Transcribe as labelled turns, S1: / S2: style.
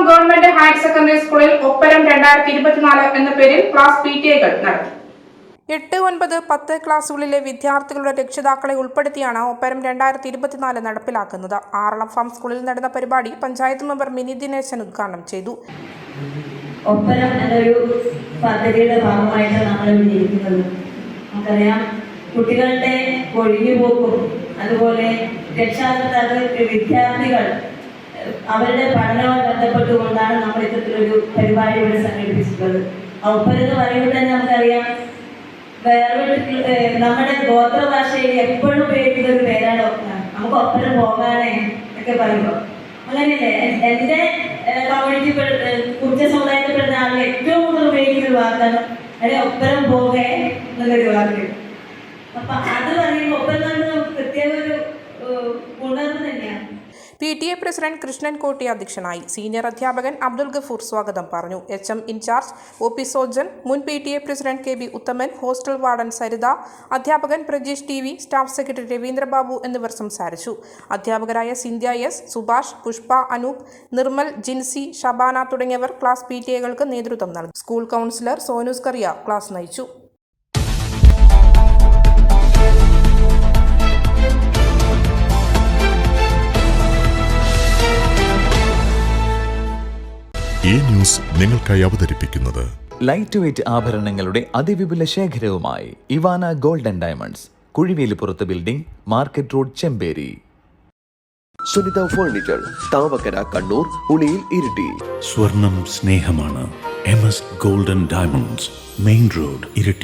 S1: Government higher secondary സ്കൂളിൽ ഒപ്പരം 2024 എന്ന പേരിൽ ക്ലാസ് PTA-കൾ നടത്തി. 8, 9, 10 ക്ലാസുകളിലെ വിദ്യാർത്ഥികളുടെ രക്ഷിതാക്കളെ ഉൾപ്പെടുത്തിയാണ് ഒപ്പരം 2024 നടപ്പിലാക്കുന്നത്. ആറളം ഫാം സ്കൂളിൽ നടന്ന പരിപാടി പഞ്ചായത്ത് മെമ്പർ മിനി ദിനേശൻ ഉദ്ഘാടനം ചെയ്തു.
S2: ഒപ്പരം എന്നൊരു പദ്ധതിയുടെ ഭാഗമായിട്ട് നമ്മൾ ഇരിക്കുന്നത് നമുക്കറിയാം. കുട്ടികളുടെ ഒഴിഞ്ഞുപോക്കും അതുപോലെ രക്ഷാകർത്താക്കൾ വിദ്യാർത്ഥികൾ അവരുടെ പഠനവുമായി ബന്ധപ്പെട്ടുകൊണ്ടാണ് നമ്മൾ ഇത്തരത്തിലൊരു പരിപാടി ഇവിടെ സംഘടിപ്പിച്ചിട്ടുള്ളത്. ഒപ്പരം എന്ന് പറയുമ്പോൾ തന്നെ നമുക്കറിയാം നമ്മുടെ ഗോത്രഭാഷയിൽ എപ്പോഴും ഉപയോഗിക്കുന്ന ഒരു പേരാണ് നമുക്ക് ഒപ്പരം പോകാനേ ഒക്കെ പറയുമ്പോൾ അങ്ങനെയല്ലേ. എൻ്റെ കമ്മ്യൂണിറ്റി കുറിച്ച സമുദായത്തിൽപ്പെടുന്ന ആളുകൾ ഏറ്റവും കൂടുതൽ ഉപയോഗിക്കുന്ന ഒരു വാക്കാണ് അല്ലെ ഒപ്പരം പോകേ എന്നൊരു വാക്ക്. അപ്പൊ അത് പറയുമ്പോൾ ഒപ്പരം നമുക്ക് പ്രത്യേക ഒരു ഉണർവ് തന്നെയാണ്.
S1: PTA പ്രസിഡന്റ് കൃഷ്ണൻ കോട്ടി അധ്യക്ഷനായി. സീനിയർ അധ്യാപകൻ അബ്ദുൽ ഗഫൂർ സ്വാഗതം പറഞ്ഞു. HM ഇൻചാർജ് OP സോജൻ, മുൻ PTA പ്രസിഡന്റ് KB ഉത്തമൻ, ഹോസ്റ്റൽ വാർഡൻ സരിത, അധ്യാപകൻ Prajeesh TV, staff secretary Raveendrababu എന്നിവർ സംസാരിച്ചു. അധ്യാപകരായ സിന്ധ്യ S, സുഭാഷ്, പുഷ്പ, അനൂപ്, നിർമ്മൽ, ജിൻസി, ഷബാന തുടങ്ങിയവർ ക്ലാസ് PTA-കൾക്ക് നേതൃത്വം നൽകി. സ്കൂൾ കൗൺസിലർ സോനൂസ് കറിയ ക്ലാസ് നയിച്ചു.
S3: ഈ ന്യൂസ് നിങ്ങൾക്കായി അവതരിപ്പിക്കുന്നത്
S4: ലൈറ്റ് വെയ്റ്റ് ആഭരണങ്ങളുടെ അതിവിപുല ശേഖരവുമായി ഇവാന ഗോൾഡ് ആൻഡ് ഡയമണ്ട്സ്, കുഴിവേലിപ്പുറത്ത് building, market road, Chemperi.
S5: Sunitha furniture, Thavakkara, Kannur, Uliyil, Iritty.
S6: സ്വർണം സ്നേഹമാണ്. MS gold and diamonds, main road, Iritty.